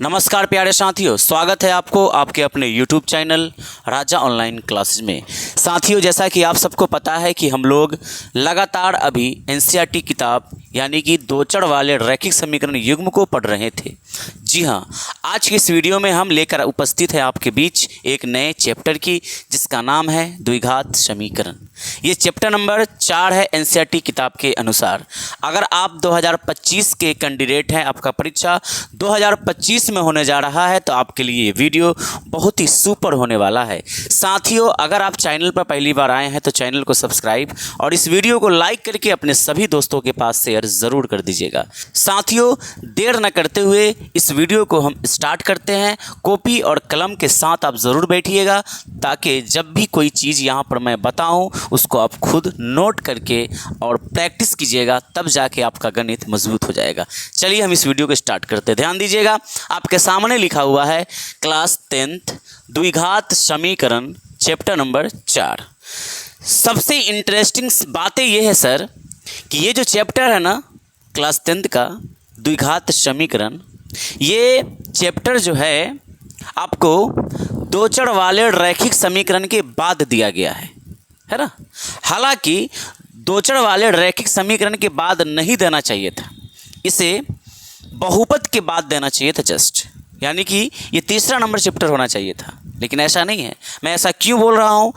नमस्कार प्यारे साथियों, स्वागत है आपको आपके अपने YouTube चैनल राजा ऑनलाइन क्लासेस में। साथियों, जैसा कि आप सबको पता है कि हम लोग लगातार अभी NCERT किताब यानी कि दोचड़ वाले रैखिक समीकरण युग्म को पढ़ रहे थे। जी हाँ, आज की इस वीडियो में हम लेकर उपस्थित है आपके बीच एक नए चैप्टर की, जिसका नाम है द्विघात समीकरण। ये चैप्टर नंबर 4 है NCERT किताब के अनुसार। अगर आप 2025 के कैंडिडेट हैं, आपका परीक्षा 2025 में होने जा रहा है, तो आपके लिए ये वीडियो बहुत ही सुपर होने वाला है। साथियों, अगर आप चैनल पर पहली बार आए हैं तो चैनल को सब्सक्राइब और इस वीडियो को लाइक करके अपने सभी दोस्तों के पास शेयर ज़रूर कर दीजिएगा। साथियों, देर न करते हुए इस वीडियो को हम स्टार्ट करते हैं। कॉपी और कलम के साथ आप ज़रूर बैठिएगा, ताकि जब भी कोई चीज़ यहाँ पर मैं बताऊँ उसको आप खुद नोट करके और प्रैक्टिस कीजिएगा, तब जाके आपका गणित मजबूत हो जाएगा। चलिए हम इस वीडियो को स्टार्ट करते हैं। ध्यान दीजिएगा, आपके सामने लिखा हुआ है क्लास 10th द्विघात समीकरण चैप्टर नंबर 4। सबसे इंटरेस्टिंग बातें ये है सर कि ये जो चैप्टर है ना क्लास 10th का द्विघात समीकरण, ये चैप्टर जो है आपको दोचड़ वाले रैखिक समीकरण के बाद दिया गया है ना। हालांकि दोचड़ वाले रैखिक समीकरण के बाद नहीं देना चाहिए था, इसे बहुपद के बाद देना चाहिए था जस्ट, यानी कि ये तीसरा नंबर चैप्टर होना चाहिए था, लेकिन ऐसा नहीं है। मैं ऐसा क्यों बोल रहा हूँ?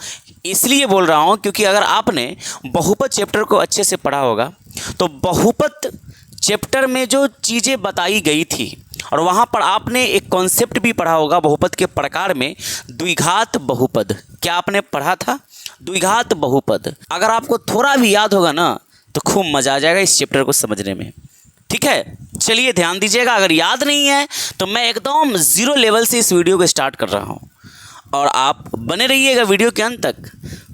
इसलिए बोल रहा हूँ क्योंकि अगर आपने बहुपद चैप्टर को अच्छे से पढ़ा होगा तो बहुपद चैप्टर में जो चीज़ें बताई गई थी और वहाँ पर आपने एक कॉन्सेप्ट भी पढ़ा होगा बहुपद के प्रकार में, द्विघात बहुपद। क्या आपने पढ़ा था? द्विघात बहुपद। अगर आपको थोड़ा भी याद होगा ना तो खूब मज़ा आ जाएगा इस चैप्टर को समझने में। ठीक है, चलिए ध्यान दीजिएगा। अगर याद नहीं है तो मैं एकदम ज़ीरो लेवल से इस वीडियो को स्टार्ट कर रहा हूँ और आप बने रहिएगा वीडियो के अंत तक,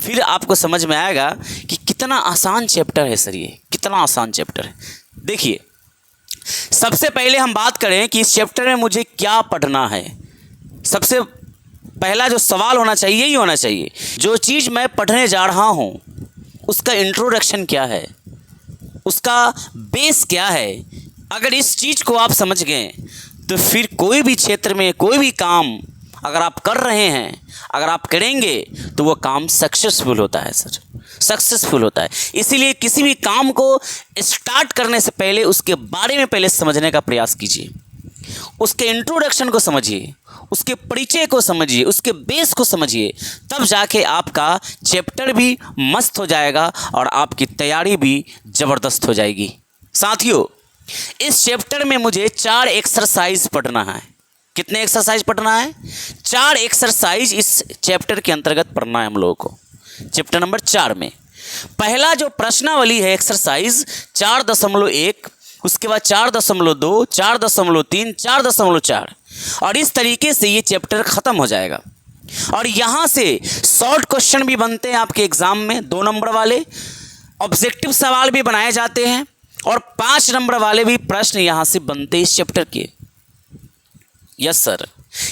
फिर आपको समझ में आएगा कि कितना आसान चैप्टर है सर, ये कितना आसान चैप्टर है। देखिए, सबसे पहले हम बात करें कि इस चैप्टर में मुझे क्या पढ़ना है। सबसे पहला जो सवाल होना चाहिए यही होना चाहिए, जो चीज़ मैं पढ़ने जा रहा हूँ उसका इंट्रोडक्शन क्या है, उसका बेस क्या है। अगर इस चीज़ को आप समझ गए तो फिर कोई भी क्षेत्र में कोई भी काम अगर आप कर रहे हैं, अगर आप करेंगे तो वो काम सक्सेसफुल होता है सर, सक्सेसफुल होता है। इसीलिए किसी भी काम को स्टार्ट करने से पहले उसके बारे में पहले समझने का प्रयास कीजिए, उसके इंट्रोडक्शन को समझिए, उसके परिचय को समझिए, उसके बेस को समझिए, तब जाके आपका चैप्टर भी मस्त हो जाएगा और आपकी तैयारी भी ज़बरदस्त हो जाएगी। साथियों, इस चैप्टर में मुझे 4 एक्सरसाइज पढ़ना है। कितने एक्सरसाइज पढ़ना है? 4 एक्सरसाइज इस चैप्टर के अंतर्गत पढ़ना है हम लोगों को, चैप्टर नंबर 4 में। पहला जो प्रश्नावली है एक्सरसाइज 4.1, उसके बाद 4.2, 4.3, 4.4 और इस तरीके से ये चैप्टर ख़त्म हो जाएगा। और यहाँ से शॉर्ट क्वेश्चन भी बनते हैं आपके एग्ज़ाम में, 2 नंबर वाले ऑब्जेक्टिव सवाल भी बनाए जाते हैं और 5 नंबर वाले भी प्रश्न यहाँ से बनते हैं इस चैप्टर के। यस सर,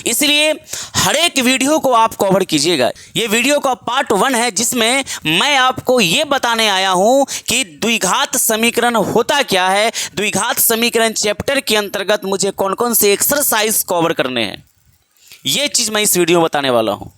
इसलिए हर एक वीडियो को आप कवर कीजिएगा। ये वीडियो का पार्ट 1 है, जिसमें मैं आपको ये बताने आया हूँ कि द्विघात समीकरण होता क्या है, द्विघात समीकरण चैप्टर के अंतर्गत मुझे कौन कौन से एक्सरसाइज कवर करने हैं, ये चीज़ मैं इस वीडियो में बताने वाला हूँ।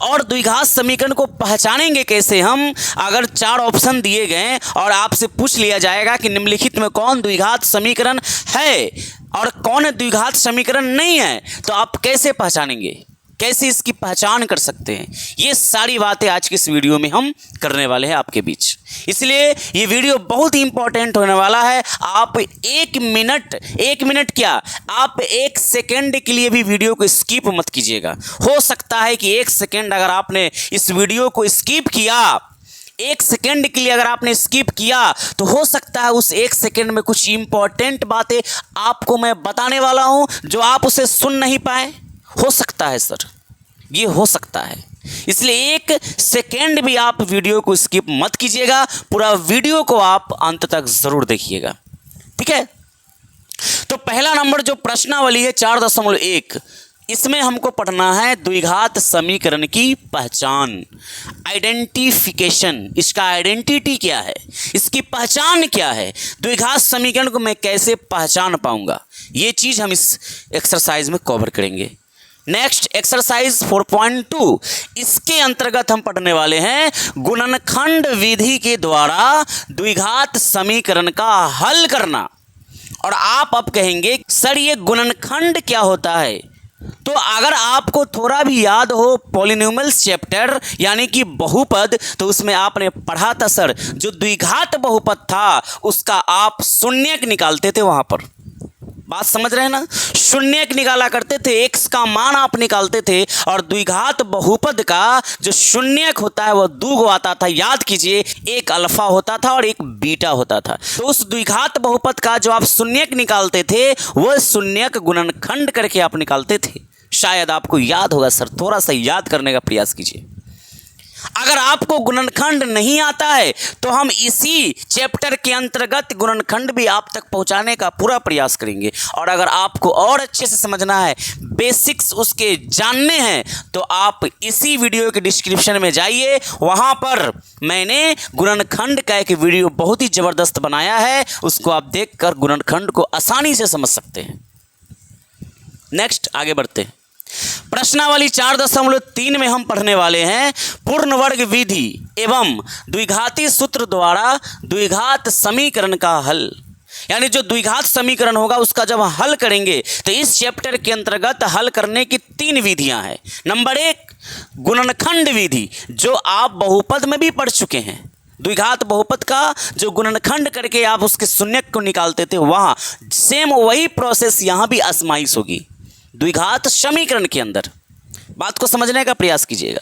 और द्विघात समीकरण को पहचानेंगे कैसे हम? अगर 4 ऑप्शन दिए गए और आपसे पूछ लिया जाएगा कि निम्नलिखित में कौन द्विघात समीकरण है और कौन द्विघात समीकरण नहीं है, तो आप कैसे पहचानेंगे, कैसे इसकी पहचान कर सकते हैं? ये सारी बातें आज की इस वीडियो में हम करने वाले हैं आपके बीच। इसलिए ये वीडियो बहुत ही इंपॉर्टेंट होने वाला है। आप 1 मिनट क्या, आप 1 सेकेंड के लिए भी वीडियो को स्किप मत कीजिएगा। हो सकता है कि 1 सेकेंड अगर आपने इस वीडियो को स्किप किया, 1 सेकेंड के लिए अगर आपने स्किप किया, तो हो सकता है उस 1 सेकेंड में कुछ इंपॉर्टेंट बातें आपको मैं बताने वाला हूं जो आप उसे सुन नहीं पाए। हो सकता है सर, ये हो सकता है। इसलिए 1 सेकेंड भी आप वीडियो को स्किप मत कीजिएगा, पूरा वीडियो को आप अंत तक ज़रूर देखिएगा। ठीक है, तो पहला नंबर जो प्रश्नावली है 4.1, इसमें हमको पढ़ना है द्विघात समीकरण की पहचान, आइडेंटिफिकेशन। इसका आइडेंटिटी क्या है, इसकी पहचान क्या है, द्विघात समीकरण को मैं कैसे पहचान पाऊंगा, ये चीज़ हम इस एक्सरसाइज में कवर करेंगे। नेक्स्ट एक्सरसाइज 4.2, इसके अंतर्गत हम पढ़ने वाले हैं गुणनखंड विधि के द्वारा द्विघात समीकरण का हल करना। और आप अब कहेंगे सर ये गुणनखंड क्या होता है, तो अगर आपको थोड़ा भी याद हो पॉलिनोमियल्स चैप्टर यानी कि बहुपद, तो उसमें आपने पढ़ा था सर जो द्विघात बहुपद था उसका आप शून्यक निकालते थे। वहां पर बात समझ रहे हैं ना, शून्यक निकाला करते थे, एक्स का मान आप निकालते थे, और द्विघात बहुपद का जो शून्यक होता है वह दो गो आता था। याद कीजिए, एक अल्फा होता था और एक बीटा होता था। तो उस द्विघात बहुपद का जो आप शून्यक निकालते थे वह शून्यक गुणनखंड करके आप निकालते थे। शायद आपको याद होगा सर, थोड़ा सा याद करने का प्रयास कीजिए। अगर आपको गुणनखंड नहीं आता है तो हम इसी चैप्टर के अंतर्गत गुणनखंड भी आप तक पहुंचाने का पूरा प्रयास करेंगे। और अगर आपको और अच्छे से समझना है, बेसिक्स उसके जानने हैं, तो आप इसी वीडियो के डिस्क्रिप्शन में जाइए, वहां पर मैंने गुणनखंड का एक वीडियो बहुत ही ज़बरदस्त बनाया है, उसको आप देखकर गुणनखंड को आसानी से समझ सकते हैं। नेक्स्ट आगे बढ़ते हैं। प्रश्नावली 4.3 में हम पढ़ने वाले हैं पूर्ण वर्ग विधि एवं द्विघाती सूत्र द्वारा द्विघात समीकरण का हल। यानी जो द्विघात समीकरण होगा उसका जब हल करेंगे तो इस चैप्टर के अंतर्गत हल करने की 3 विधियां हैं। नंबर 1 गुणनखंड विधि, जो आप बहुपद में भी पढ़ चुके हैं। द्विघात बहुपद का जो गुणनखंड करके आप उसके शून्यक को निकालते थे, वहां सेम वही प्रोसेस यहां भी आजमाइश होगी द्विघात समीकरण के अंदर। बात को समझने का प्रयास कीजिएगा।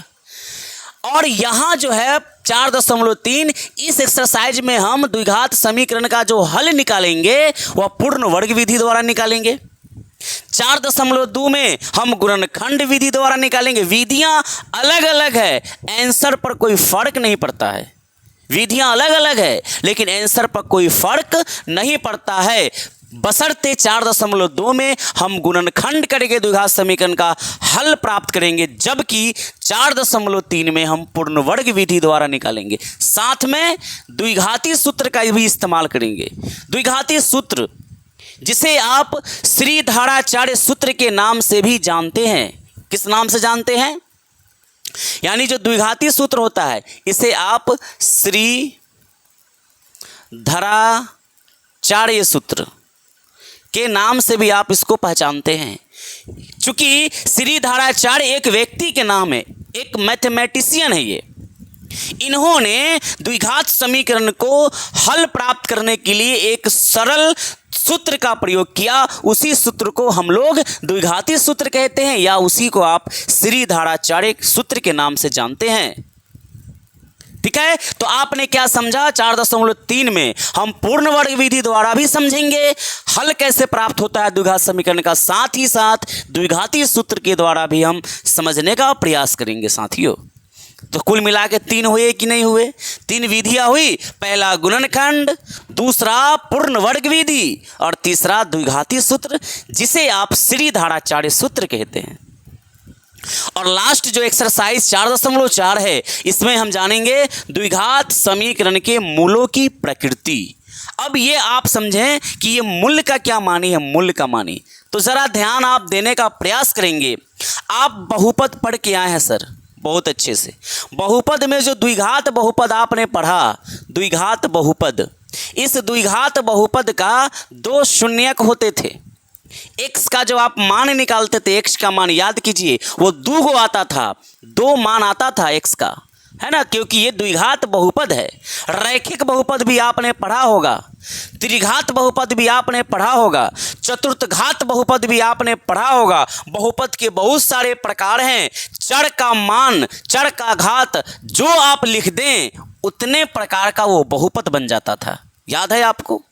और यहाँ जो है 4.3 इस एक्सरसाइज में हम द्विघात समीकरण का जो हल निकालेंगे वह पूर्ण वर्ग विधि द्वारा निकालेंगे। 4.2 में हम गुणनखंड विधि द्वारा निकालेंगे। विधियाँ अलग अलग है, आंसर पर कोई फर्क नहीं पड़ता है। विधियाँ अलग अलग है लेकिन आंसर पर कोई फर्क नहीं पड़ता है, बशर्ते 4.2 में हम गुणनखंड करके द्विघात समीकरण का हल प्राप्त करेंगे, जबकि 4.3 में हम पूर्ण वर्ग विधि द्वारा निकालेंगे। साथ में द्विघाती सूत्र का भी इस्तेमाल करेंगे। द्विघाती सूत्र जिसे आप श्रीधराचार्य सूत्र के नाम से भी जानते हैं। किस नाम से जानते हैं? यानी जो द्विघाती सूत्र होता है इसे आप श्रीधराचार्य सूत्र के नाम से भी आप इसको पहचानते हैं। चूंकि श्रीधराचार्य एक व्यक्ति के नाम है, एक मैथमेटिशियन है ये। इन्होंने द्विघात समीकरण को हल प्राप्त करने के लिए एक सरल सूत्र का प्रयोग किया। उसी सूत्र को हम लोग द्विघाती सूत्र कहते हैं, या उसी को आप श्रीधराचार्य सूत्र के नाम से जानते हैं। ठीक है, तो आपने क्या समझा? 4.3 में हम पूर्ण वर्ग विधि द्वारा भी समझेंगे हल कैसे प्राप्त होता है द्विघात समीकरण का, साथ ही साथ द्विघाती सूत्र के द्वारा भी हम समझने का प्रयास करेंगे साथियों। तो कुल मिला के 3 हुए कि नहीं हुए? 3 विधियां हुई। पहला गुणनखंड, दूसरा पूर्ण वर्ग विधि और तीसरा द्विघाती सूत्र, जिसे आप श्रीधराचार्य सूत्र कहते हैं। और लास्ट जो एक्सरसाइज 4.4 है, इसमें हम जानेंगे द्विघात समीकरण के मूलों की प्रकृति। अब ये आप समझें कि ये मूल का क्या मानी है। मूल का मानी तो जरा ध्यान आप देने का प्रयास करेंगे। आप बहुपद पढ़ के आए हैं सर बहुत अच्छे से। बहुपद में जो द्विघात बहुपद आपने पढ़ा, द्विघात बहुपद, इस द्विघात बहुपद का 2 शून्यक होते थे। x का जो आप मान निकालते थे, x का मान याद कीजिए वो 2 गो आता था, 2 मान आता था x का, है ना, क्योंकि ये द्विघात बहुपद है। रैखिक बहुपद भी आपने पढ़ा होगा, त्रिघात बहुपद भी आपने पढ़ा होगा, चतुर्थघात बहुपद भी आपने पढ़ा होगा। बहुपद के बहुत सारे प्रकार हैं। चर का मान, चर का घात जो आप लिख दें उतने प्रकार का वो बहुपद बन जाता था। याद है आपको,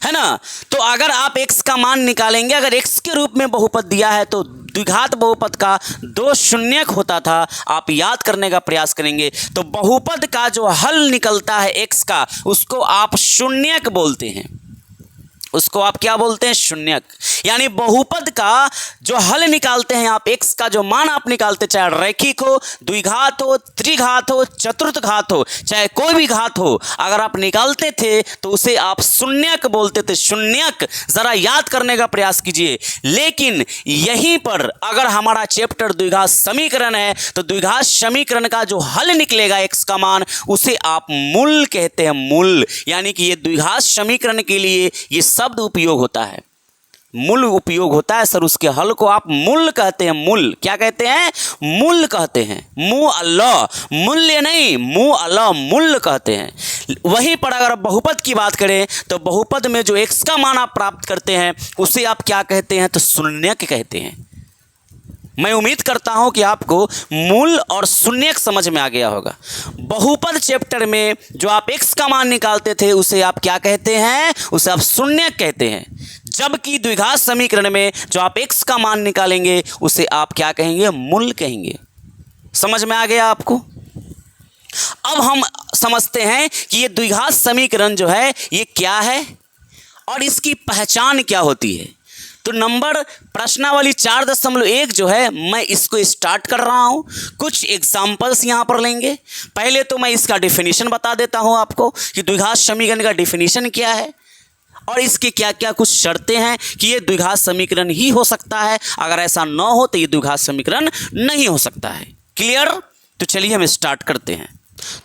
है ना। तो अगर आप x का मान निकालेंगे, अगर x के रूप में बहुपद दिया है तो द्विघात बहुपद का 2 शून्यक होता था। आप याद करने का प्रयास करेंगे तो बहुपद का जो हल निकलता है x का, उसको आप शून्यक बोलते हैं। उसको आप क्या बोलते हैं? शून्यक। यानी बहुपद का जो हल निकालते हैं आप, x का जो मान आप निकालते, चाहे रैखिक हो, द्विघात हो, त्रिघात हो, चतुर्थ घात हो, चाहे कोई भी घात हो, अगर आप निकालते थे तो उसे आप शून्यक बोलते थे। शून्यक जरा याद करने का प्रयास कीजिए। लेकिन यहीं पर अगर हमारा चैप्टर द्विघात समीकरण है तो द्विघात समीकरण का जो हल निकलेगा x का मान, उसे आप मूल कहते हैं। मूल यानी कि ये द्विघात समीकरण के लिए ये शब्द उपयोग होता है, मूल उपयोग होता है सर। उसके हल को आप मूल कहते हैं। मूल क्या कहते हैं? मूल कहते हैं। मूल्य नहीं, मूल कहते हैं। वहीं पर अगर बहुपद की बात करें तो बहुपद में जो x का मान आप प्राप्त करते हैं उसे आप क्या कहते हैं? तो शून्यक कहते हैं। मैं उम्मीद करता हूं कि आपको मूल और शून्यक समझ में आ गया होगा। बहुपद चैप्टर में जो आप x का मान निकालते थे उसे आप क्या कहते हैं? उसे आप शून्यक कहते हैं। जबकि द्विघात समीकरण में जो आप x का मान निकालेंगे उसे आप क्या कहेंगे? मूल कहेंगे। समझ में आ गया आपको? अब हम समझते हैं कि ये द्विघात समीकरण जो है ये क्या है और इसकी पहचान क्या होती है। तो नंबर प्रश्नावली 4.1 जो है मैं इसको स्टार्ट कर रहा हूं। कुछ एग्जाम्पल्स यहां पर लेंगे। पहले तो मैं इसका डेफिनेशन बता देता हूं आपको कि द्विघात समीकरण का डेफिनेशन क्या है और इसके क्या क्या कुछ शर्तें हैं कि ये द्विघात समीकरण ही हो सकता है, अगर ऐसा न हो तो ये द्विघात समीकरण नहीं हो सकता है। क्लियर? तो चलिए हम स्टार्ट करते हैं।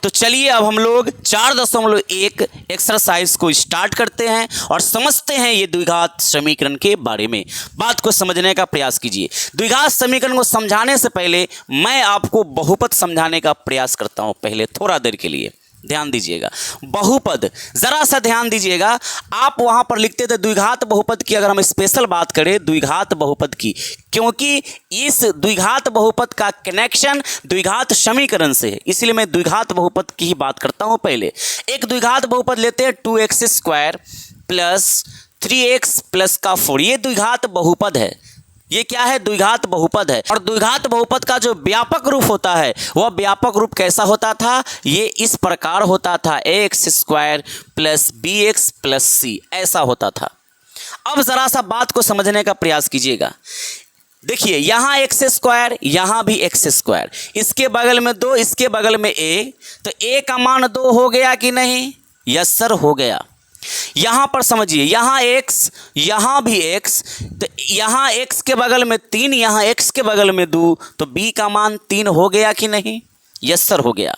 तो चलिए अब हम लोग 4.1 एक्सरसाइज को स्टार्ट करते हैं और समझते हैं ये द्विघात समीकरण के बारे में। बात को समझने का प्रयास कीजिए। द्विघात समीकरण को समझाने से पहले मैं आपको बहुपद समझाने का प्रयास करता हूं। पहले थोड़ा देर के लिए ध्यान दीजिएगा। बहुपद जरा सा ध्यान दीजिएगा। आप वहां पर लिखते थे द्विघात बहुपद की, अगर हम स्पेशल बात करें द्विघात बहुपद की, क्योंकि इस द्विघात बहुपद का कनेक्शन द्विघात समीकरण से है, इसलिए मैं द्विघात बहुपद की ही बात करता हूं। पहले एक द्विघात बहुपद लेते हैं 2x² प्लस 3x प्लस का 4। ये द्विघात बहुपद है। ये क्या है? द्विघात बहुपद है। और द्विघात बहुपद का जो व्यापक रूप होता है वह व्यापक रूप कैसा होता था? ये इस प्रकार होता था, ax² plus bx plus c, ऐसा होता था। अब जरा सा बात को समझने का प्रयास कीजिएगा। देखिए यहां x², यहां भी x², इसके बगल में 2, इसके बगल में a, तो a का मान 2 हो गया कि नहीं? यस सर, हो गया। यहां पर समझिए, यहां x, यहां भी x, तो यहां x के बगल में 3, यहां x के बगल में 2, तो b का मान 3 हो गया कि नहीं? यस सर, हो गया।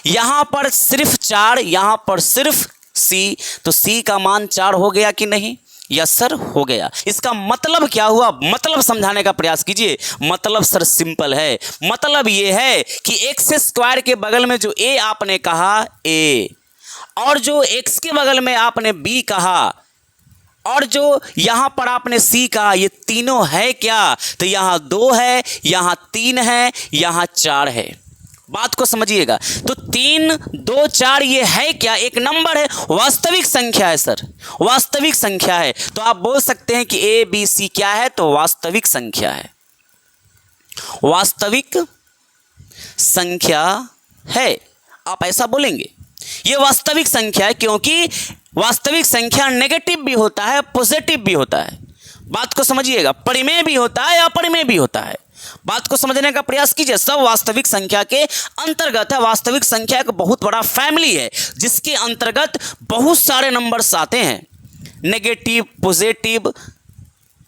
यहां पर सिर्फ 4, यहां पर सिर्फ c, तो c का मान 4 हो गया कि नहीं? यस सर, हो गया। इसका मतलब क्या हुआ? मतलब समझाने का प्रयास कीजिए। मतलब सर सिंपल है। मतलब ये है कि x² के बगल में जो a आपने कहा a, और जो x के बगल में आपने b कहा, और जो यहां पर आपने c कहा, ये तीनों है क्या? तो यहां 2 है, यहां 3 है, यहां 4 है। बात को समझिएगा। तो 3, 2, 4 ये है क्या? एक नंबर है, वास्तविक संख्या है सर, वास्तविक संख्या है। तो आप बोल सकते हैं कि a b c क्या है? तो वास्तविक संख्या है, वास्तविक संख्या है। आप ऐसा बोलेंगे, ये वास्तविक संख्या है, क्योंकि वास्तविक संख्या नेगेटिव भी होता है, पॉजिटिव भी होता है। बात को समझिएगा। परिमेय भी होता है, अपरिमेय भी होता है। बात को समझने का प्रयास कीजिए। सब वास्तविक संख्या के अंतर्गत है। वास्तविक संख्या एक बहुत बड़ा फैमिली है जिसके अंतर्गत बहुत सारे नंबर्स आते हैं। नेगेटिव, पॉजिटिव,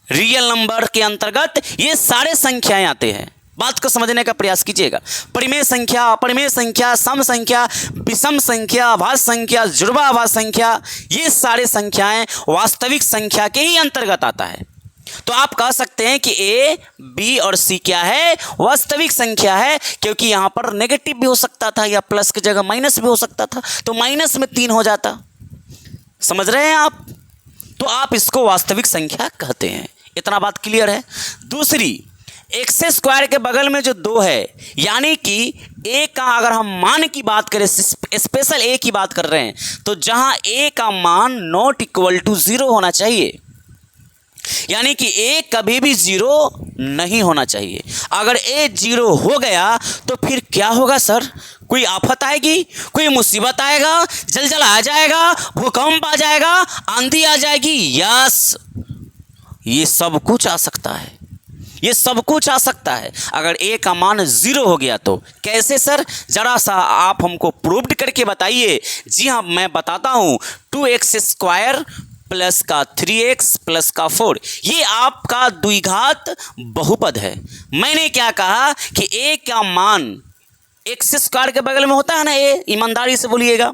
रियल नंबर के अंतर्गत ये सारे संख्याएं आते हैं। बात को समझने का प्रयास कीजिएगा। परिमेय संख्या, अपरिमेय संख्या, सम संख्या, विषम संख्या, अभाज्य संख्या, जुड़वा अभाज्य संख्या, ये सारे संख्याएं वास्तविक संख्या के ही अंतर्गत आता है। तो आप कह सकते हैं कि a, b और c क्या है? वास्तविक संख्या है, क्योंकि यहां पर नेगेटिव भी हो सकता था या प्लस की जगह माइनस भी हो सकता था, तो माइनस में 3 हो जाता। समझ रहे हैं आप? तो आप इसको वास्तविक संख्या कहते हैं। इतना बात क्लियर है। दूसरी, x² के बगल में जो 2 है, यानी कि a का अगर हम मान की बात करें, स्पेशल a की बात कर रहे हैं, तो जहां a का मान नॉट इक्वल टू 0 होना चाहिए, यानी कि a कभी भी 0 नहीं होना चाहिए। अगर a 0 हो गया तो फिर क्या होगा सर? कोई आफत आएगी, कोई मुसीबत आएगा, जलजल आ जाएगा, भूकंप आ जाएगा, आंधी आ जाएगी, यस ये सब कुछ आ सकता है, ये सब कुछ आ सकता है। अगर ए का मान 0 हो गया तो कैसे सर, जरा सा आप हमको प्रूव्ड करके बताइए। जी हाँ, मैं बताता हूँ। 2x² प्लस का 3x प्लस का 4 ये आपका द्विघात बहुपद है। मैंने क्या कहा कि ए का मान x² के बगल में होता है ना ए, ईमानदारी से बोलिएगा,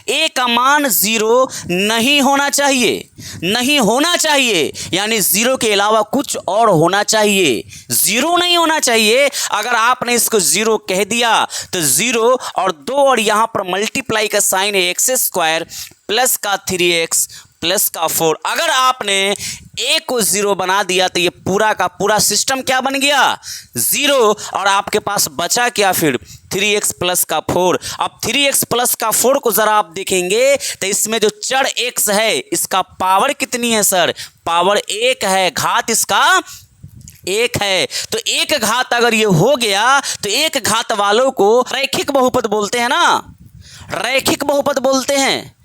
ए का मान 0 नहीं होना चाहिए, नहीं होना चाहिए, यानी 0 के अलावा कुछ और होना चाहिए, 0 नहीं होना चाहिए। अगर आपने इसको 0 कह दिया तो 0 और 2 और यहाँ पर मल्टीप्लाई का साइन है x² प्लस का 3x प्लस का 4, अगर आपने ए को 0 बना दिया तो ये पूरा का पूरा सिस्टम क्या बन गया, 0, और आपके पास बचा क्या फिर 3x प्लस का 4। अब 3x प्लस का 4 को ज़रा आप देखेंगे तो इसमें जो चर x है इसका पावर कितनी है सर, पावर 1 है, घात इसका 1 है। तो एक घात अगर ये हो गया तो एक घात वालों को रैखिक बहुपद बोलते हैं ना, रैखिक बहुपद बोलते हैं।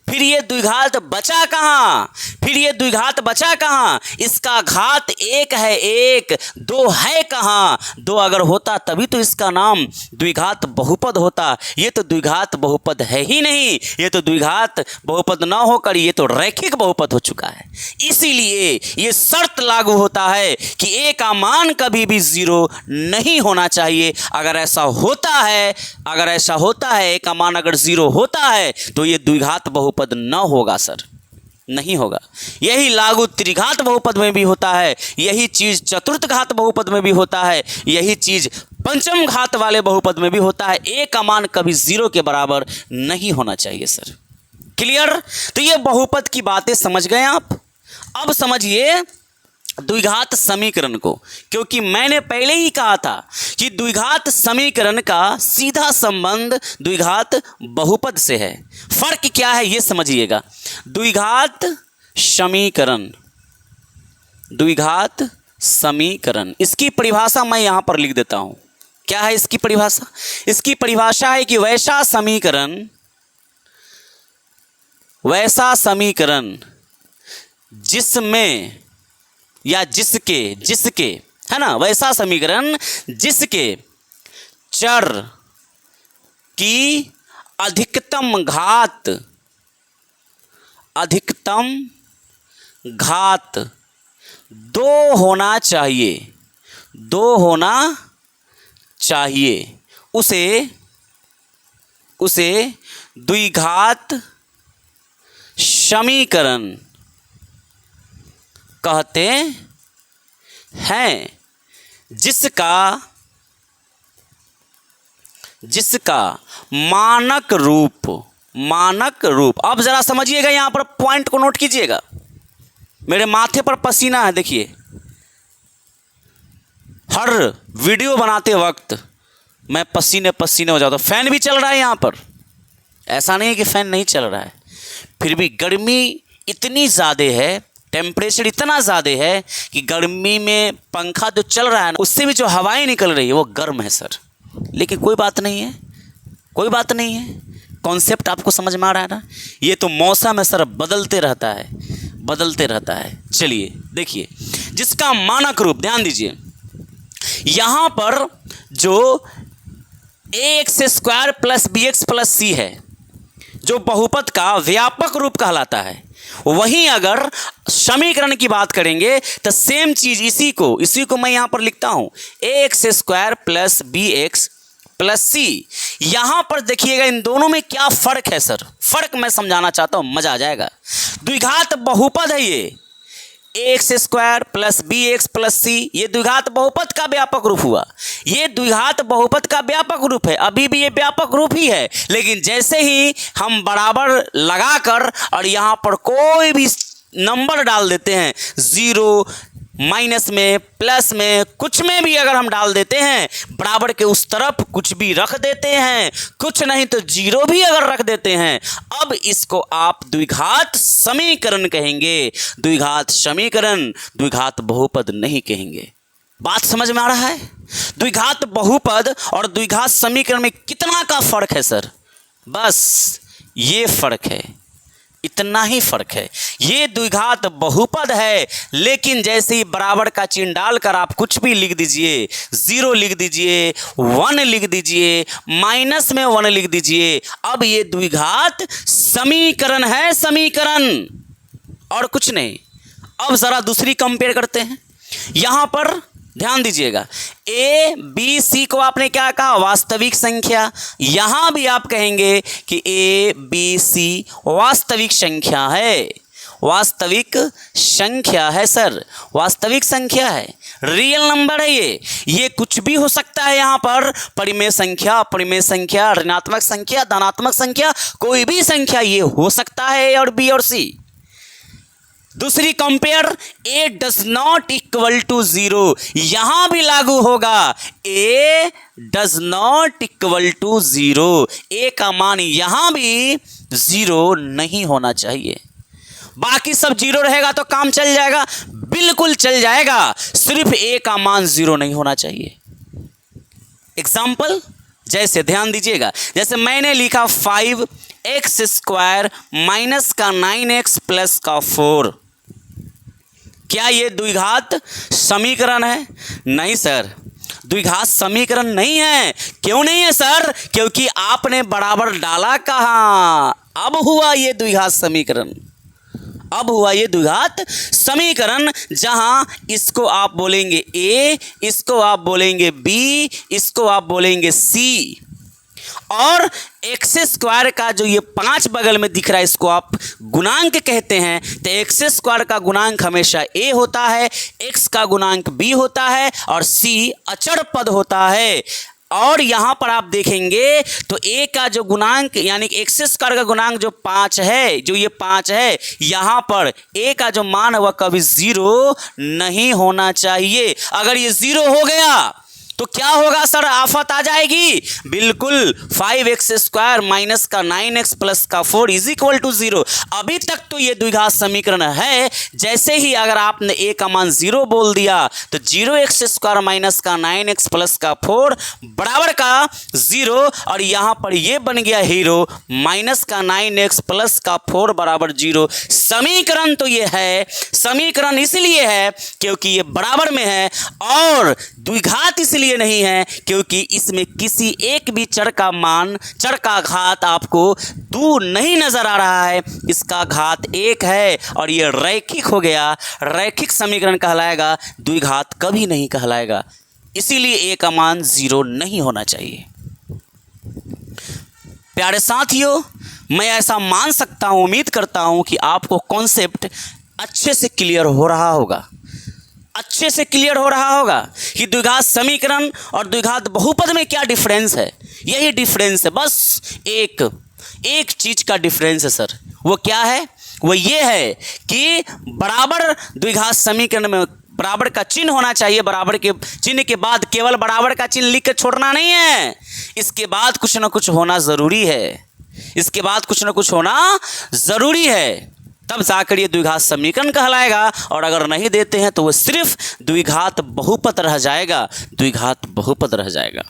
फिर ये द्विघात बचा कहाँ, फिर ये द्विघात बचा कहाँ, इसका घात 1 है, 1, 2 है कहाँ, 2 अगर होता तभी तो इसका नाम द्विघात बहुपद होता। ये तो द्विघात बहुपद है ही नहीं, ये तो द्विघात बहुपद न होकर ये तो रैखिक बहुपद हो चुका है। इसीलिए ये शर्त लागू होता है कि ए का मान कभी भी 0 नहीं होना चाहिए। अगर ऐसा होता है, अगर ऐसा होता है, ए का मान अगर 0 होता है तो ये द्विघात बहुपद न होगा सर, नहीं होगा। यही लागू त्रिघात बहुपद में भी होता है, यही चीज चतुर्थ घात बहुपद में भी होता है, यही चीज पंचम घात वाले बहुपद में भी होता है। ए का मान कभी 0 के बराबर नहीं होना चाहिए सर। क्लियर? तो ये बहुपद की बातें समझ गए आप। अब समझिए द्विघात समीकरण को, क्योंकि मैंने पहले ही कहा था कि द्विघात समीकरण का सीधा संबंध द्विघात बहुपद से है। फर्क क्या है ये समझिएगा। द्विघात समीकरण, द्विघात समीकरण, इसकी परिभाषा मैं यहां पर लिख देता हूं। क्या है इसकी परिभाषा? इसकी परिभाषा है कि वैसा समीकरण जिसमें या जिसके है ना, वैसा समीकरण जिसके चर की अधिकतम घात 2 होना चाहिए, 2 होना चाहिए, उसे द्विघात समीकरण कहते हैं। जिसका मानक रूप, अब जरा समझिएगा, यहां पर पॉइंट को नोट कीजिएगा। मेरे माथे पर पसीना है, देखिए। हर वीडियो बनाते वक्त मैं पसीने हो जाता हूं। फैन भी चल रहा है यहां पर, ऐसा नहीं है कि फैन नहीं चल रहा है, फिर भी गर्मी इतनी ज़्यादा है, टेम्परेचर इतना ज़्यादा है कि गर्मी में पंखा जो चल रहा है ना, उससे भी जो हवाएं निकल रही है वो गर्म है सर। लेकिन कोई बात नहीं है, कोई बात नहीं है। कॉन्सेप्ट आपको समझ में आ रहा है ना? ये तो मौसम है सर, बदलते रहता है। चलिए देखिए, जिसका मानक रूप, ध्यान दीजिए, यहाँ पर जो ax² plus bx plus c है, जो बहुपद का व्यापक रूप कहलाता है, वहीं अगर समीकरण की बात करेंगे तो सेम चीज इसी को मैं यहां पर लिखता हूं, ax² plus bx plus c। यहां पर देखिएगा इन दोनों में क्या फर्क है सर, फर्क मैं समझाना चाहता हूं, मजा आ जाएगा। द्विघात बहुपद है ये, ax² plus bx plus c, ये द्विघात बहुपद का व्यापक रूप हुआ। ये द्विघात बहुपद का व्यापक रूप है, अभी भी ये व्यापक रूप ही है, लेकिन जैसे ही हम बराबर लगाकर और यहाँ पर कोई भी नंबर डाल देते हैं, 0, माइनस में, प्लस में, कुछ में भी अगर हम डाल देते हैं, बराबर के उस तरफ कुछ भी रख देते हैं, कुछ नहीं तो 0 भी अगर रख देते हैं, अब इसको आप द्विघात समीकरण कहेंगे। द्विघात समीकरण, द्विघात बहुपद नहीं कहेंगे। बात समझ में आ रहा है? द्विघात बहुपद और द्विघात समीकरण में कितना का फर्क है सर? बस ये फर्क है, इतना ही फर्क है। ये द्विघात बहुपद है, लेकिन जैसे ही बराबर का चिन्ह डालकर आप कुछ भी लिख दीजिए, 0 लिख दीजिए, 1 लिख दीजिए, माइनस में 1 लिख दीजिए, अब ये द्विघात समीकरण है, समीकरण और कुछ नहीं। अब जरा दूसरी कंपेयर करते हैं। यहां पर ध्यान दीजिएगा, ए बी सी को आपने क्या कहा? वास्तविक संख्या। यहां भी आप कहेंगे कि ए बी सी वास्तविक संख्या है, वास्तविक संख्या है सर, वास्तविक संख्या है, रियल नंबर है। ये कुछ भी हो सकता है। यहां पर परिमेय संख्या, अपरिमेय संख्या, ऋणात्मक संख्या, धनात्मक संख्या, कोई भी संख्या ये हो सकता है, ए और बी और सी। दूसरी compare, A does not equal to 0, यहां भी लागू होगा, A does not equal to 0, A का मान यहां भी 0 नहीं होना चाहिए। बाकी सब 0 रहेगा तो काम चल जाएगा, बिल्कुल चल जाएगा, सिर्फ ए का मान 0 नहीं होना चाहिए। एग्जाम्पल जैसे ध्यान दीजिएगा, जैसे मैंने लिखा 5x² माइनस का 9x प्लस का 4, क्या ये द्विघात समीकरण है? नहीं सर, द्विघात समीकरण नहीं है। क्यों नहीं है सर? क्योंकि आपने बराबर डाला कहाँ, अब हुआ ये द्विघात समीकरण, अब हुआ ये द्विघात समीकरण, जहां इसको आप बोलेंगे ए, इसको आप बोलेंगे बी, इसको आप बोलेंगे सी, और x² का जो ये 5 बगल में दिख रहा है इसको आप गुणांक कहते हैं। तो x² का गुणांक हमेशा a होता है, x का गुणांक b होता है और c अचर पद होता है। और यहां पर आप देखेंगे तो a का जो गुणांक यानी x² का गुणांक जो 5 है, जो ये 5 है, यहां पर a का जो मान है वह कभी 0 नहीं होना चाहिए। अगर ये 0 हो गया तो क्या होगा सर? आफत आ जाएगी। बिल्कुल, 5x² माइनस का 9x प्लस का 4 इज इक्वल टू 0। अभी तक तो ये द्विघात समीकरण है। जैसे ही अगर आपने a का मान 0 बोल दिया तो 0x² माइनस का 9x प्लस का 4 बराबर का 0, और यहां पर ये बन गया हीरो, माइनस का 9x प्लस का 4 बराबर 0। समीकरण तो ये है, समीकरण इसलिए है क्योंकि ये बराबर में है, और द्विघात इसलिए नहीं है क्योंकि इसमें किसी एक भी चर का मान, चर का घात आपको 2 नहीं नजर आ रहा है, इसका घात 1 है, और ये रैखिक हो गया। रैखिक समीकरण कहलाएगा, द्विघात कभी नहीं कहलाएगा। इसीलिए ए का मान 0 नहीं होना चाहिए। प्यारे साथियों, मैं ऐसा मान सकता हूं, उम्मीद करता हूं कि आपको कॉन्सेप्ट अच्छे से क्लियर हो रहा होगा, अच्छे से क्लियर हो रहा होगा कि द्विघात समीकरण और द्विघात बहुपद में क्या डिफरेंस है। यही डिफरेंस है, बस एक चीज का डिफरेंस है सर। वो क्या है? वो ये है कि बराबर द्विघात समीकरण में बराबर का चिन्ह होना चाहिए, बराबर के चिन्ह के बाद केवल बराबर का चिन्ह लिख कर छोड़ना नहीं है, इसके बाद कुछ ना कुछ होना जरूरी है, इसके बाद कुछ ना कुछ होना जरूरी है, तब जाकर ये द्विघात समीकरण कहलाएगा। और अगर नहीं देते हैं तो वो सिर्फ द्विघात बहुपद रह जाएगा, द्विघात बहुपद रह जाएगा।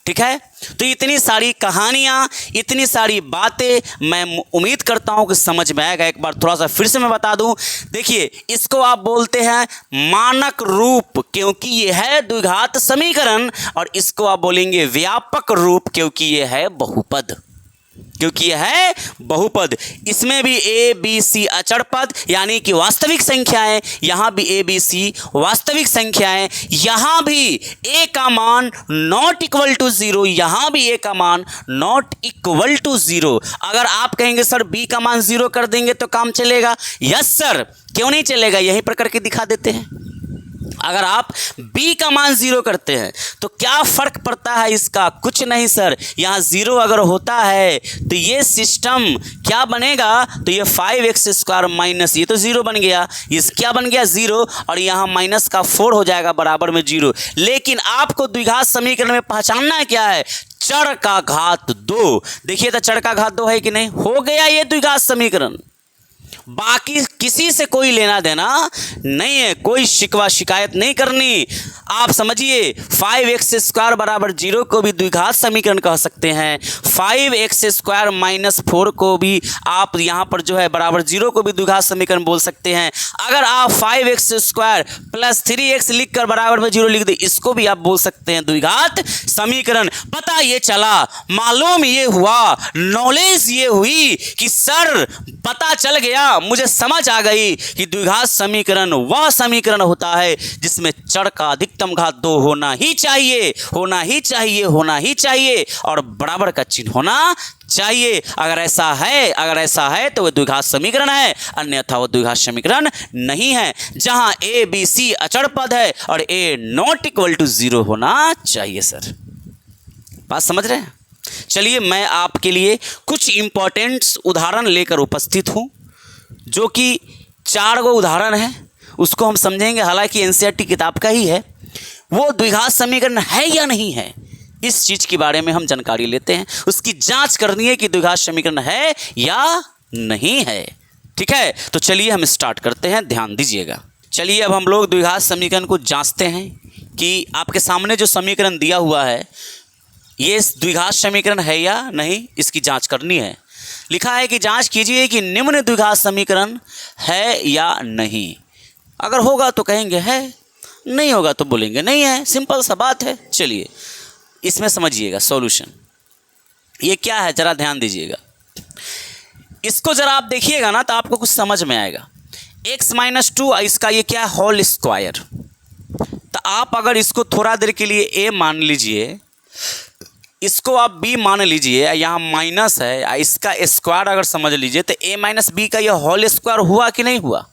ठीक है, तो इतनी सारी कहानियाँ, इतनी सारी बातें मैं उम्मीद करता हूँ कि समझ में आएगा। एक बार थोड़ा सा फिर से मैं बता दूँ, देखिए इसको आप बोलते हैं मानक रूप क्योंकि ये है द्विघात समीकरण, और इसको आप बोलेंगे व्यापक रूप क्योंकि ये है बहुपद, क्योंकि यह है बहुपद। इसमें भी ए बी सी अचर पद यानी कि वास्तविक संख्याएं, यहां भी ए बी सी वास्तविक संख्याएं, यहां भी ए का मान नॉट इक्वल टू 0, यहां भी ए का मान नॉट इक्वल टू 0। अगर आप कहेंगे सर बी का मान 0 कर देंगे तो काम चलेगा, यस सर, क्यों नहीं चलेगा, यहीं पर करके दिखा देते हैं। अगर आप b का मान 0 करते हैं तो क्या फर्क पड़ता है इसका? कुछ नहीं सर, यहाँ 0 अगर होता है तो ये सिस्टम क्या बनेगा? तो ये 5x² माइनस, ये तो 0 बन गया, ये क्या बन गया 0, और यहाँ माइनस का 4 हो जाएगा बराबर में 0। लेकिन आपको द्विघात समीकरण में पहचानना क्या है? चर का घात 2। देखिए तो चर का घात 2 है कि नहीं? हो गया ये द्विघात समीकरण। बाकी किसी से कोई लेना देना नहीं है, कोई शिकवा शिकायत नहीं करनी। आप समझिए 5x² बराबर 0 को भी द्विघात समीकरण कह सकते हैं, 5x² माइनस 4 को भी आप यहाँ पर जो है बराबर 0 को भी द्विघात समीकरण बोल सकते हैं। अगर आप 5x² प्लस 3x लिख कर बराबर में 0 लिख दे, इसको भी आप बोल सकते हैं द्विघात समीकरण। पता ये चला, मालूम ये हुआ, नॉलेज ये हुई कि सर पता चल गया, मुझे समझ आ गई कि द्विघात समीकरण वह समीकरण होता है जिसमें चर का अधिकतम घात 2 होना ही चाहिए, होना ही चाहिए, होना ही चाहिए, और बराबर का चिन्ह होना चाहिए। अगर ऐसा है तो वह द्विघात समीकरण है, अन्यथा वह द्विघात समीकरण नहीं है। जहां a b c अचर पद है और a नॉट इक्वल टू 0 होना चाहिए। सर बात समझ रहे हैं? चलिए मैं आपके लिए कुछ इंपॉर्टेंट उदाहरण लेकर उपस्थित हूं, जो कि 4 गो उदाहरण है, उसको हम समझेंगे। हालांकि एनसीईआरटी किताब का ही है, वो द्विघात समीकरण है या नहीं है, इस चीज़ के बारे में हम जानकारी लेते हैं। उसकी जांच करनी है कि द्विघात समीकरण है या नहीं है। ठीक है, तो चलिए हम स्टार्ट करते हैं, ध्यान दीजिएगा। चलिए अब हम लोग द्विघात समीकरण को जांचते हैं कि आपके सामने जो समीकरण दिया हुआ है ये द्विघात समीकरण है या नहीं, इसकी जांच करनी है। लिखा है कि जांच कीजिए कि निम्न द्विघात समीकरण है या नहीं। अगर होगा तो कहेंगे है, नहीं होगा तो बोलेंगे नहीं है। सिंपल सा बात है। चलिए इसमें समझिएगा सॉल्यूशन। ये क्या है जरा ध्यान दीजिएगा, इसको जरा आप देखिएगा ना तो आपको कुछ समझ में आएगा। x-2 इसका ये क्या है, होल स्क्वायर। तो आप अगर इसको थोड़ा देर के लिए a मान लीजिए, इसको आप b मान लीजिए, यहाँ माइनस है, इसका स्क्वायर अगर समझ लीजिए, तो a माइनस बी का यह होल स्क्वायर हुआ कि नहीं हुआ?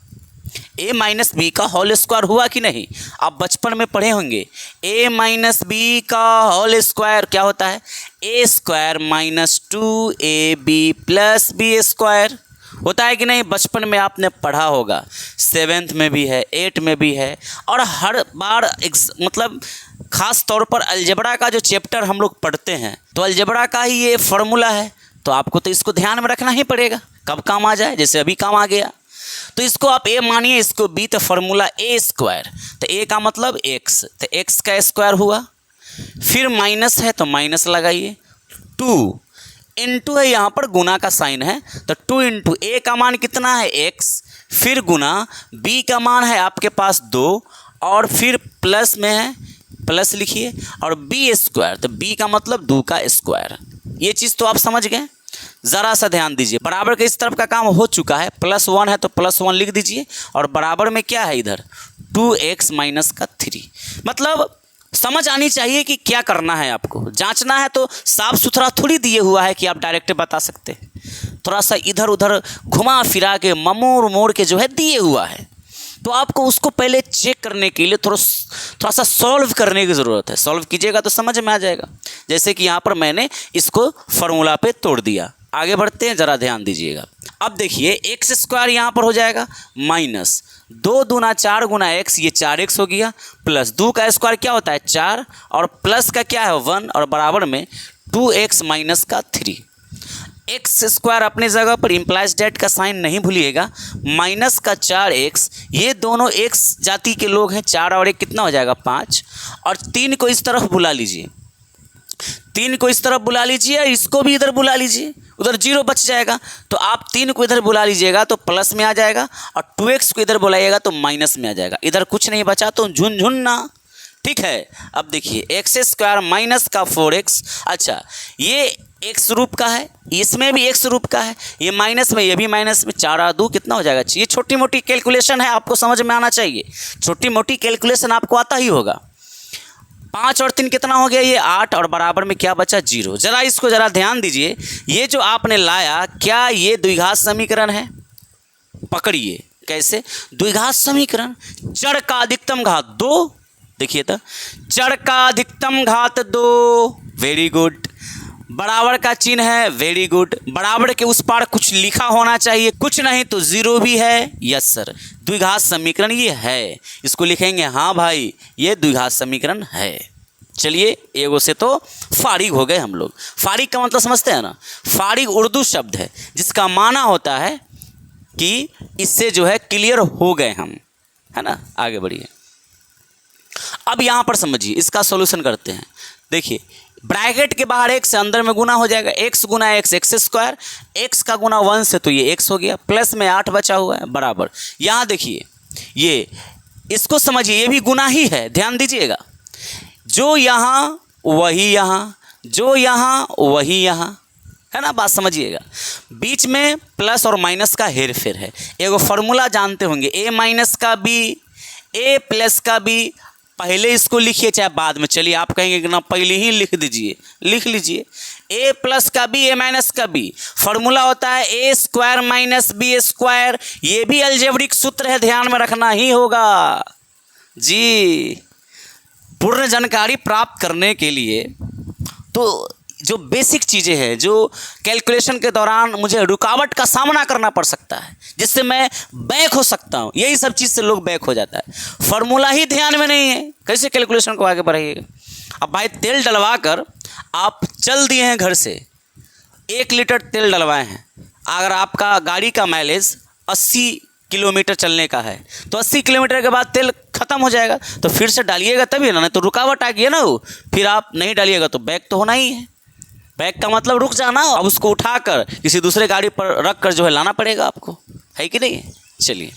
a माइनस बी का होल स्क्वायर हुआ कि नहीं? आप बचपन में पढ़े होंगे a माइनस बी का होल स्क्वायर क्या होता है, a² minus 2ab plus B square होता है कि नहीं? बचपन में आपने पढ़ा होगा, 7th में भी है, 8 में भी है, और हर बार मतलब ख़ास तौर पर अलजेब्रा का जो चैप्टर हम लोग पढ़ते हैं तो अलजेब्रा का ही ये फॉर्मूला है, तो आपको तो इसको ध्यान में रखना ही पड़ेगा, कब काम आ जाए, जैसे अभी काम आ गया। तो इसको आप a मानिए, इसको b, तो फॉर्मूला a², तो a का मतलब x, तो x का स्क्वायर हुआ, फिर माइनस है तो माइनस लगाइए, 2 इंटू है, यहाँ पर गुना का साइन है, तो 2 इंटू a का मान कितना है x, फिर गुना b का मान है आपके पास 2, और फिर प्लस में है, प्लस लिखिए, और b², तो b का मतलब 2 का स्क्वायर। ये चीज़ तो आप समझ गए। ज़रा सा ध्यान दीजिए, बराबर के इस तरफ का काम हो चुका है, +1 है तो +1 लिख दीजिए, और बराबर में क्या है इधर 2x माइनस का 3। मतलब समझ आनी चाहिए कि क्या करना है, आपको जांचना है। तो साफ सुथरा थोड़ी दिए हुआ है कि आप डायरेक्ट बता सकते हैं, थोड़ा सा इधर उधर घुमा फिरा के मोड़ मोड़ के जो है दिए हुआ है, तो आपको उसको पहले चेक करने के लिए थोड़ा सा सॉल्व करने की ज़रूरत है। सॉल्व कीजिएगा तो समझ में आ जाएगा। जैसे कि यहाँ पर मैंने इसको फार्मूला पे तोड़ दिया। आगे बढ़ते हैं, ज़रा ध्यान दीजिएगा। अब देखिए x² यहाँ पर हो जाएगा माइनस 2 दूना 4 गुना x, ये 4x हो गया, प्लस 2 का स्क्वायर क्या होता है 4, और प्लस का क्या है 1, और बराबर में 2x माइनस का 3। x² अपने जगह पर इम्प्लाइज डेट का साइन नहीं भूलिएगा, माइनस का 4x, ये दोनों x जाति के लोग हैं, 4 और 1 कितना हो जाएगा 5, और 3 को इस तरफ बुला लीजिए, 3 को इस तरफ बुला लीजिए, इसको भी इधर बुला लीजिए, उधर 0 बच जाएगा, तो आप 3 को इधर बुला लीजिएगा तो प्लस में आ जाएगा, और 2x को इधर बुलाइएगा तो माइनस में आ जाएगा। इधर कुछ नहीं बचा तो झुनझुनना। ठीक है, अब देखिए x² माइनस का 4x, अच्छा ये x रूप का है, इसमें भी x रूप का है, ये माइनस में, ये भी माइनस में, 4 और 2 कितना हो जाएगा। ये छोटी मोटी कैलकुलेशन है, आपको समझ में आना चाहिए, छोटी मोटी कैलकुलेशन आपको आता ही होगा। 5 और 3 कितना हो गया, ये 8, और बराबर में क्या बचा 0। जरा इसको जरा ध्यान दीजिए, ये जो आपने लाया क्या ये द्विघात समीकरण है? पकड़िए कैसे द्विघात समीकरण, चर का अधिकतम घात 2, देखिए तो चर का अधिकतम घात 2, वेरी गुड, बराबर का चिन्ह है, वेरी गुड, बराबर के उस पार कुछ लिखा होना चाहिए, कुछ नहीं तो 0 भी है, यस सर, द्विघात समीकरण ये है, इसको लिखेंगे हाँ भाई ये द्विघात समीकरण है। चलिए एगो से तो फारिग हो गए हम लोग। फारिग का मतलब समझते हैं ना, फारिग उर्दू शब्द है जिसका माना होता है कि इससे जो है क्लियर हो गए हम, है ना। आगे बढ़िए। अब यहाँ पर समझिए, इसका सॉल्यूशन करते हैं। देखिए ब्रैकेट के बाहर x से अंदर में गुना हो जाएगा, x गुना x एक्स स्क्वायर, x का गुना 1 से तो ये x हो गया, प्लस में 8 बचा हुआ है बराबर। यहाँ देखिए ये, इसको समझिए, ये भी गुना ही है, ध्यान दीजिएगा। जो यहाँ वही यहाँ, जो यहाँ वही यहाँ, है ना। बात समझिएगा, बीच में प्लस और माइनस का हेर फेर है। एगो फार्मूला जानते होंगे, a माइनस का b, a प्लस का b। पहले इसको लिखिए चाहे बाद में, चलिए आप कहेंगे कि ना पहले ही लिख दीजिए, लिख लीजिए। a प्लस का b, a माइनस का b, फार्मूला होता है a square minus b square. ये भी अलजेब्रिक सूत्र है, ध्यान में रखना ही होगा जी। पूर्ण जानकारी प्राप्त करने के लिए तो जो बेसिक चीज़ें हैं, जो कैलकुलेशन के दौरान मुझे रुकावट का सामना करना पड़ सकता है, जिससे मैं बैक हो सकता हूँ, यही सब चीज़ से लोग बैक हो जाता है। फार्मूला ही ध्यान में नहीं है, कैसे कैलकुलेशन को आगे बढ़ाइएगा। अब भाई तेल डलवा कर आप चल दिए हैं घर से, 1 लीटर तेल डलवाए हैं। अगर आपका गाड़ी का माइलेज 80 किलोमीटर चलने का है तो 80 किलोमीटर के बाद तेल खत्म हो जाएगा, तो फिर से डालिएगा तभी ना, नहीं तो रुकावट आ गई ना वो, फिर आप नहीं डालिएगा तो बैक तो होना ही है। बैक का मतलब रुक जाना, अब उसको उठाकर किसी दूसरे गाड़ी पर रख कर जो है लाना पड़ेगा आपको, है कि नहीं। चलिए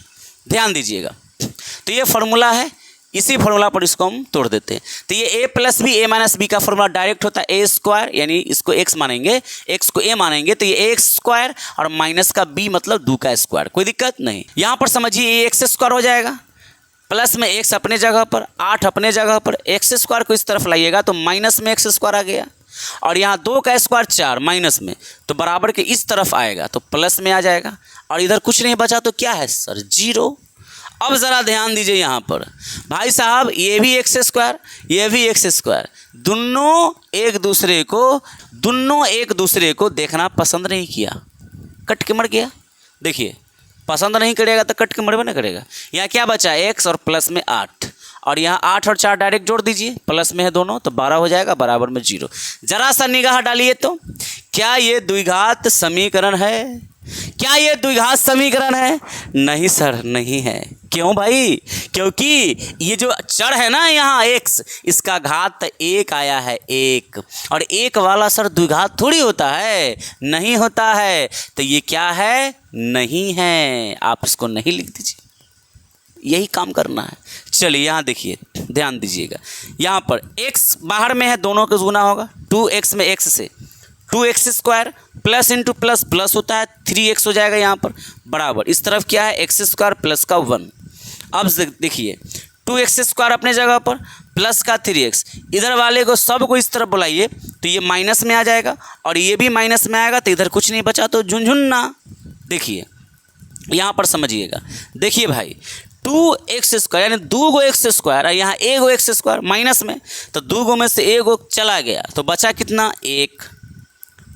ध्यान दीजिएगा, तो ये फार्मूला है, इसी फार्मूला पर इसको हम तोड़ देते हैं। तो ये a plus B, a minus B का फार्मूला डायरेक्ट होता है a स्क्वायर, यानी इसको x मानेंगे, x को a मानेंगे तो ये x स्क्वायर और माइनस का b मतलब 2 का स्क्वायर, कोई दिक्कत नहीं। यहाँ पर समझिए ये x स्क्वायर हो जाएगा, प्लस में x अपने जगह पर, 8 अपने जगह पर, x स्क्वायर को इस तरफ लाइएगा तो माइनस में x स्क्वायर आ गया, और यहाँ 2 का स्क्वायर 4 माइनस में, तो बराबर के इस तरफ आएगा तो प्लस में आ जाएगा, और इधर कुछ नहीं बचा तो क्या है सर, 0। अब ज़रा ध्यान दीजिए यहाँ पर भाई साहब, ये भी एक्स स्क्वायर, ये भी एक्स स्क्वायर, दोनों एक दूसरे को देखना पसंद नहीं किया, कट के मर गया। देखिए पसंद नहीं करेगा तो कट के मरबे ना करेगा। यहाँ क्या बचा, x और प्लस में 8, और यहाँ 8 और 4 डायरेक्ट जोड़ दीजिए, प्लस में है दोनों तो 12 हो जाएगा, बराबर में 0। जरा सा निगाह डालिए तो क्या ये द्विघात समीकरण है? क्या ये द्विघात समीकरण है? नहीं सर, नहीं है। क्यों भाई? क्योंकि ये जो चर है ना यहाँ x, इसका घात 1 आया है, 1, और 1 वाला सर द्विघात थोड़ी होता है, नहीं होता है, तो ये क्या है, नहीं है। आप इसको नहीं लिख दीजिए, यही काम करना है। चलिए यहाँ देखिए, ध्यान दीजिएगा, यहाँ पर x बाहर में है, दोनों का गुना होगा, 2x में x से 2x square, plus into plus plus होता है, 3x हो जाएगा यहाँ पर, बराबर इस तरफ क्या है, x स्क्वायर प्लस का 1। अब देखिए 2x स्क्वायर अपने जगह पर, प्लस का 3x, इधर वाले को सब को इस तरफ बुलाइए तो ये माइनस में आ जाएगा, और ये भी माइनस में आएगा, तो इधर कुछ नहीं बचा तो झुनझुनना। देखिए यहाँ पर समझिएगा, देखिए भाई 2x स्क्वायर यानी 2 x स्क्वायर, यहाँ 1 x स्क्वायर माइनस में, तो 2 में से 1 चला गया तो बचा कितना, 1।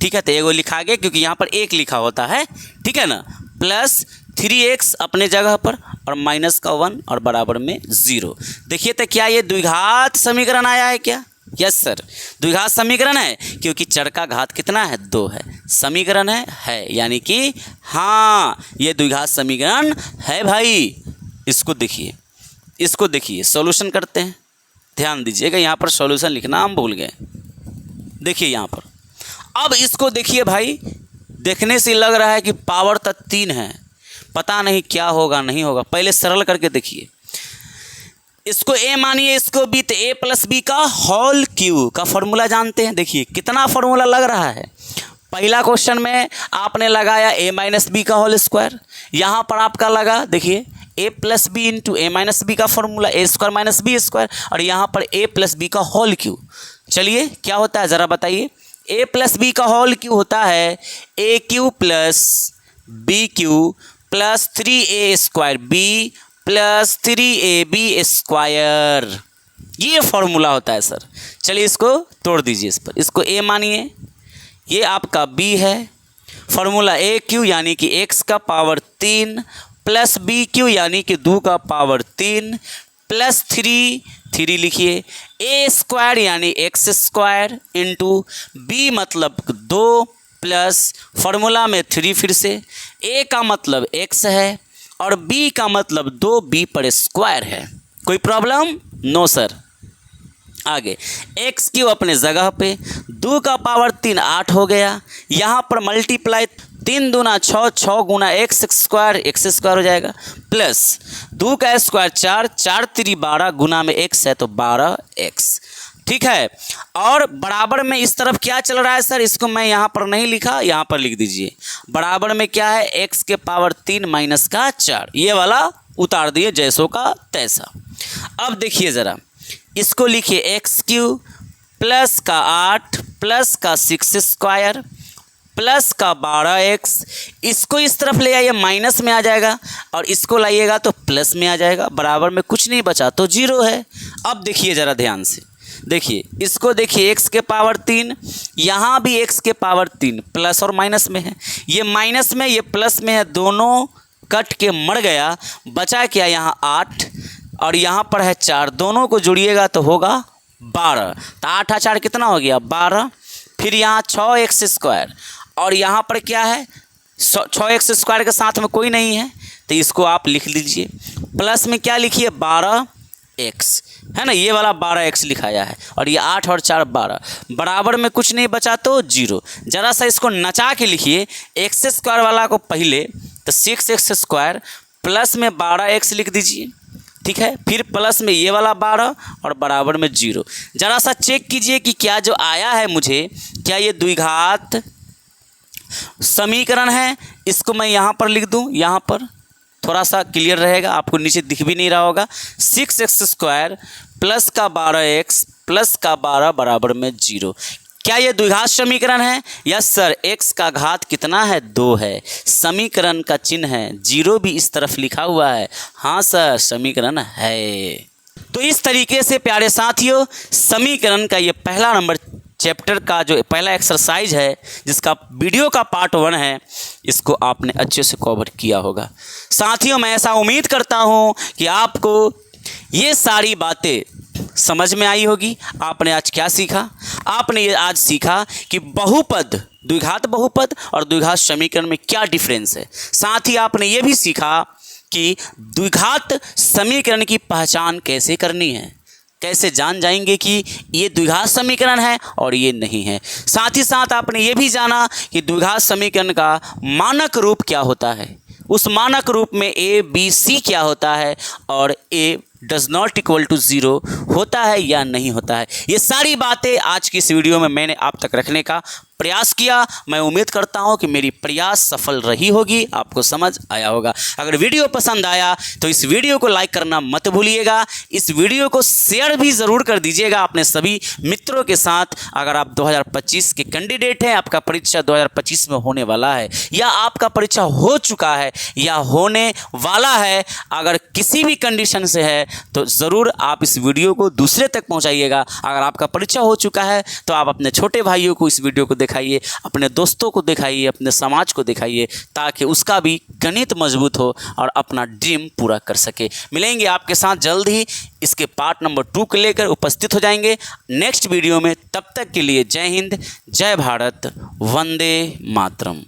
ठीक है, तो 1 लिखा गया क्योंकि यहाँ पर 1 लिखा होता है, ठीक है ना, प्लस 3x अपने जगह पर और माइनस का 1 और बराबर में 0। देखिए तो क्या ये द्विघात समीकरण आया है क्या? यस सर, द्विघात समीकरण है, क्योंकि चर का घात कितना है, 2 है। समीकरण है यानी कि हाँ ये द्विघात समीकरण है भाई। इसको देखिए, सॉल्यूशन करते हैं। ध्यान दीजिएगा, यहाँ पर सॉल्यूशन लिखना हम भूल गए। देखिए यहाँ पर, अब इसको देखिए भाई, देखने से लग रहा है कि पावर तक 3 है, पता नहीं क्या होगा नहीं होगा। पहले सरल करके देखिए, इसको a मानिए, इसको b, तो a प्लस बी का होल क्यू का फॉर्मूला जानते हैं। देखिए कितना फॉर्मूला लग रहा है। पहला क्वेश्चन में आपने लगाया a माइनस बी का होल स्क्वायर, यहाँ पर आपका लगा देखिए a plus B into a minus B का formula, a square minus B square, और यहाँ पर a प्लस बी का होल क्यू। चलिए क्या होता है ज़रा बताइए। a प्लस बी का होल क्यू होता है a cube plus B cube plus 3a square b plus 3ab square, ये फॉर्मूला होता है सर। चलिए इसको तोड़ दीजिए, इस पर, इसको a मानिए, ये आपका b है, फॉर्मूला a क्यू यानी कि x का पावर 3 प्लस b क्यू यानी कि 2 का पावर 3 प्लस 3 लिखिए, a स्क्वायर यानी x स्क्वायर इंटू b मतलब 2 प्लस फॉर्मूला में 3 फिर से, a का मतलब x है और b का मतलब 2b पर स्क्वायर है। कोई प्रॉब्लम? No sir. आगे एक्स क्यू अपने जगह पे, 2 का पावर 3 8 हो गया, यहाँ पर मल्टीप्लाई 3 दूना 6, 6 गुना एक्स स्क्वायर हो जाएगा, प्लस 2 का स्क्वायर 4, 4 3 12 गुना में एक्स है तो 12x। ठीक है, और बराबर में इस तरफ क्या चल रहा है सर? इसको मैं यहाँ पर नहीं लिखा, यहाँ पर लिख दीजिए। बराबर में क्या है? x के पावर 3 माइनस का 4, ये वाला उतार दिए जैसो का तैसा। अब देखिए ज़रा, इसको लिखिए एक्स क्यू प्लस का 8 प्लस का 6 स्क्वायर प्लस का 12x। इसको इस तरफ ले आइए, माइनस में आ जाएगा, और इसको लाइएगा तो प्लस में आ जाएगा। बराबर में कुछ नहीं बचा तो 0 है। अब देखिए ज़रा ध्यान से, देखिए इसको देखिए, x के पावर 3, यहाँ भी x के पावर 3 प्लस और माइनस में है, ये माइनस में ये प्लस में है, दोनों कट के मर गया, बचा क्या यहाँ 8 और यहाँ पर है 4, दोनों को जोड़िएगा तो होगा 12। तो 8 और 4 कितना हो गया? 12। फिर यहाँ 6x स्क्वायर और यहाँ पर क्या है? 6x स्क्वायर के साथ में कोई नहीं है तो इसको आप लिख लीजिए, प्लस में क्या लिखिए? 12x है ना, ये वाला 12x लिखाया है, और ये 8 और 4 12। बराबर में कुछ नहीं बचा तो 0। ज़रा सा इसको नचा के लिखिए, एक्स स्क्वायर वाला को पहले तो 6x स्क्वायर प्लस में 12x लिख दीजिए। ठीक है, फिर प्लस में ये वाला 12 और बराबर में 0। ज़रा सा चेक कीजिए कि क्या जो आया है मुझे, क्या ये द्विघात समीकरण है? इसको मैं यहाँ पर लिख दूँ, यहाँ पर थोड़ा सा क्लियर रहेगा, आपको नीचे दिख भी नहीं रहा होगा। 6x स्क्वायर प्लस का 12x प्लस का 12 बराबर में 0। क्या ये द्विघात समीकरण है? Yes sir. x का घात कितना है? 2 है। समीकरण का चिन्ह है, 0 भी इस तरफ लिखा हुआ है। हाँ सर, समीकरण है। तो इस तरीके से प्यारे साथियों, समीकरण का ये पहला नंबर चैप्टर का जो पहला एक्सरसाइज है, जिसका वीडियो का पार्ट 1 है, इसको आपने अच्छे से कवर किया होगा। साथियों, मैं ऐसा उम्मीद करता हूँ कि आपको ये सारी बातें समझ में आई होगी। आपने आज क्या सीखा? आपने ये आज सीखा कि बहुपद, द्विघात बहुपद और द्विघात समीकरण में क्या डिफरेंस है। साथ ही आपने ये भी सीखा कि द्विघात समीकरण की पहचान कैसे करनी है, कैसे जान जाएंगे कि ये द्विघात समीकरण है और ये नहीं है। साथ ही साथ आपने ये भी जाना कि द्विघात समीकरण का मानक रूप क्या होता है, उस मानक रूप में a b c क्या होता है और a does not equal to 0 होता है या नहीं होता है। ये सारी बातें आज की इस वीडियो में मैंने आप तक रखने का प्रयास किया। मैं उम्मीद करता हूं कि मेरी प्रयास सफल रही होगी, आपको समझ आया होगा। अगर वीडियो पसंद आया तो इस वीडियो को लाइक करना मत भूलिएगा। इस वीडियो को शेयर भी ज़रूर कर दीजिएगा अपने सभी मित्रों के साथ। अगर आप 2025 के कैंडिडेट हैं, आपका परीक्षा 2025 में होने वाला है या आपका परीक्षा हो चुका है या होने वाला है, अगर किसी भी कंडीशन से है तो ज़रूर आप इस वीडियो को दूसरे तक पहुंचाइएगा। अगर आपका परीक्षा हो चुका है तो आप अपने छोटे भाइयों को इस वीडियो को दिखाइए, अपने दोस्तों को दिखाइए, अपने समाज को दिखाइए, ताकि उसका भी गणित मजबूत हो और अपना ड्रीम पूरा कर सके। मिलेंगे आपके साथ जल्द ही, इसके पार्ट नंबर 2 को लेकर उपस्थित हो जाएंगे नेक्स्ट वीडियो में। तब तक के लिए जय हिंद, जय भारत, वंदे मातरम।